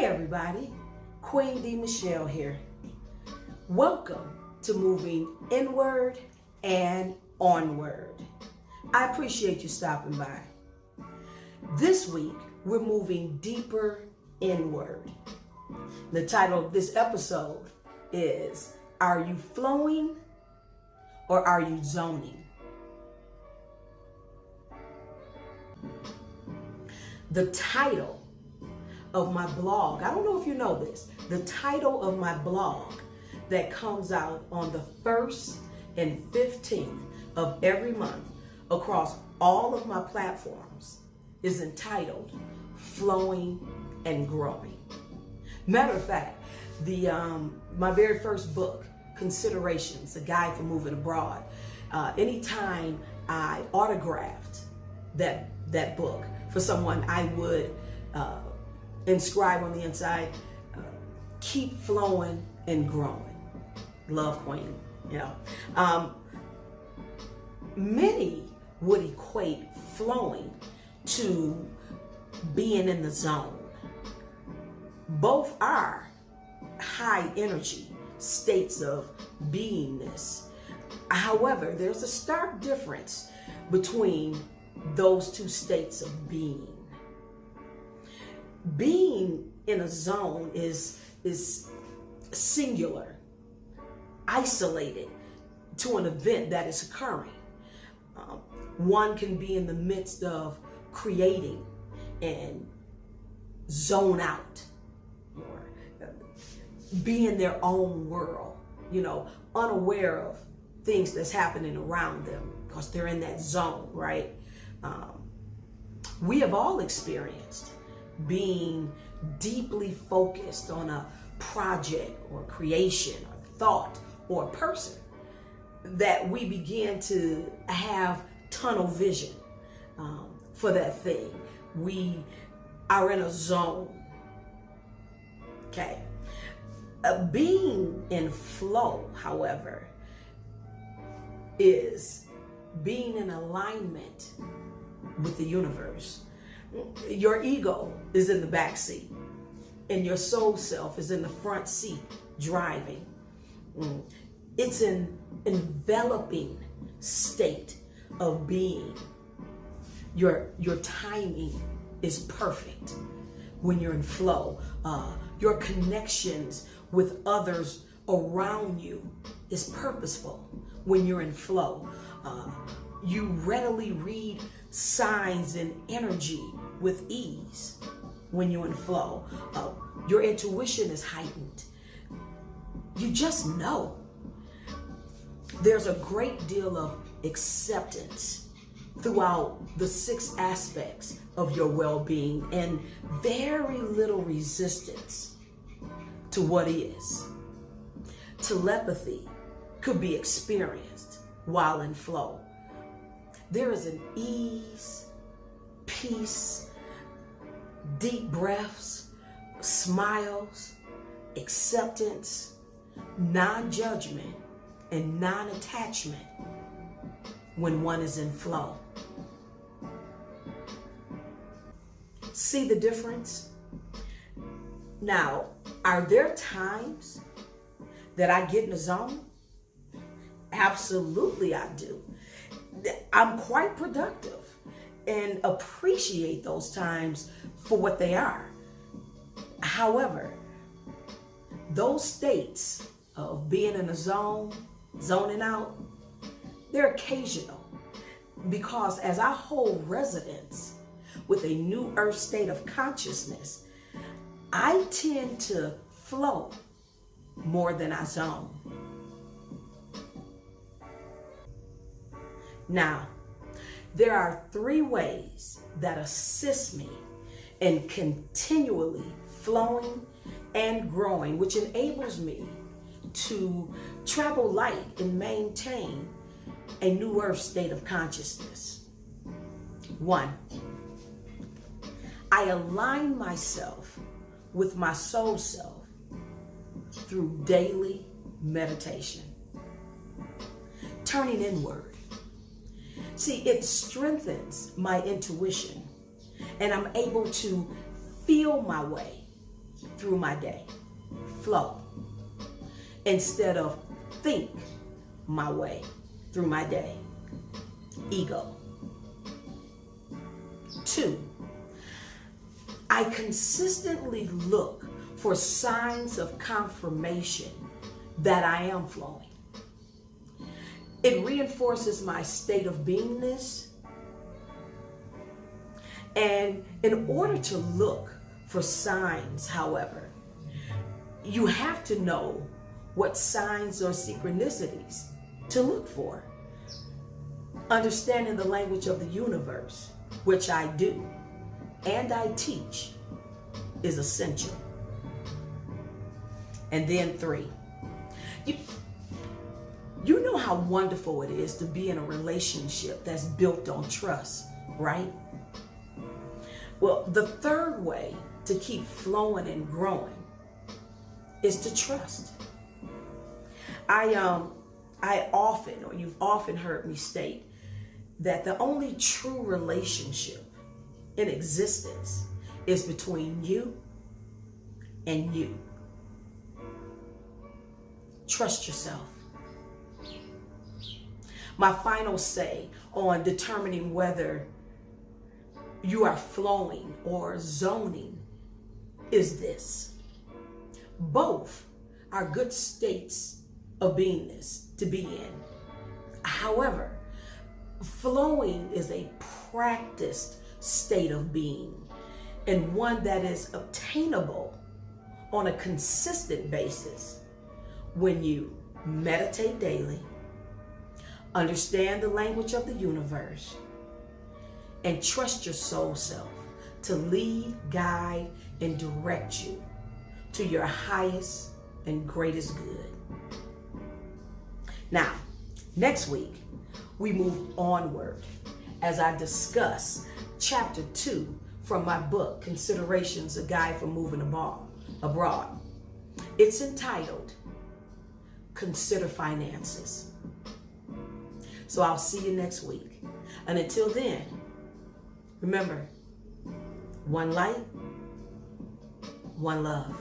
Hey everybody, Queen D. Michelle here. Welcome to moving inward and onward. I appreciate you stopping by. This week, we're moving deeper inward. The title of this episode is, Are You Flowing or Are You Zoning? The title of my blog, I don't know if you know this, the title of my blog that comes out on the 1st and 15th of every month across all of my platforms is entitled Flowing and Growing. Matter of fact, my very first book, Considerations, A Guide for Moving Abroad, anytime I autographed that book for someone, I would inscribe on the inside, keep flowing and growing. Love, Queen. Many would equate flowing to being in the zone. Both are high energy states of beingness. However, there's a stark difference between those two states of being. Being in a zone is singular, isolated to an event that is occurring. One can be in the midst of creating and zone out, or be in their own world, unaware of things that's happening around them because they're in that zone, right? We have all experienced being deeply focused on a project or creation or thought or person that we begin to have tunnel vision for that thing. We are in a zone. Okay. Being in flow, however, is being in alignment with the universe. Your ego is in the back seat and your soul self is in the front seat driving. It's an enveloping state of being. Your timing is perfect when you're in flow. Your connections with others around you is purposeful when you're in flow. You readily read signs and energy with ease when you're in flow. Your intuition is heightened. You just know. There's a great deal of acceptance throughout the 6 aspects of your well-being and very little resistance to what is. Telepathy could be experienced while in flow. There is an ease, peace, deep breaths, smiles, acceptance, non-judgment, and non-attachment when one is in flow. See the difference? Now, are there times that I get in a zone? Absolutely I do. I'm quite productive and appreciate those times for what they are. However, those states of being in a zone, zoning out, they're occasional, because as I hold residence with a new earth state of consciousness, I tend to flow more than I zone. Now, there are 3 ways that assist me in continually flowing and growing, which enables me to travel light and maintain a new earth state of consciousness. 1, I align myself with my soul self through daily meditation. Turning inward. See, it strengthens my intuition, and I'm able to feel my way through my day. Flow. Instead of think my way through my day. Ego. 2, I consistently look for signs of confirmation that I am flowing. It reinforces my state of beingness. And in order to look for signs, however, you have to know what signs or synchronicities to look for. Understanding the language of the universe, which I do and I teach, is essential. And then 3, you know how wonderful it is to be in a relationship that's built on trust, right? Well, the third way to keep flowing and growing is to trust. I often, or you've often heard me state, that the only true relationship in existence is between you and you. Trust yourself. My final say on determining whether you are flowing or zoning is this: both are good states of beingness to be in. However, flowing is a practiced state of being, and one that is obtainable on a consistent basis when you meditate daily, understand the language of the universe, and trust your soul self to lead, guide, and direct you to your highest and greatest good. Now, next week, we move onward as I discuss chapter 2 from my book, Considerations, A Guide for Moving Abroad. It's entitled, Consider Finances. So I'll see you next week. And until then, remember, one light, one love.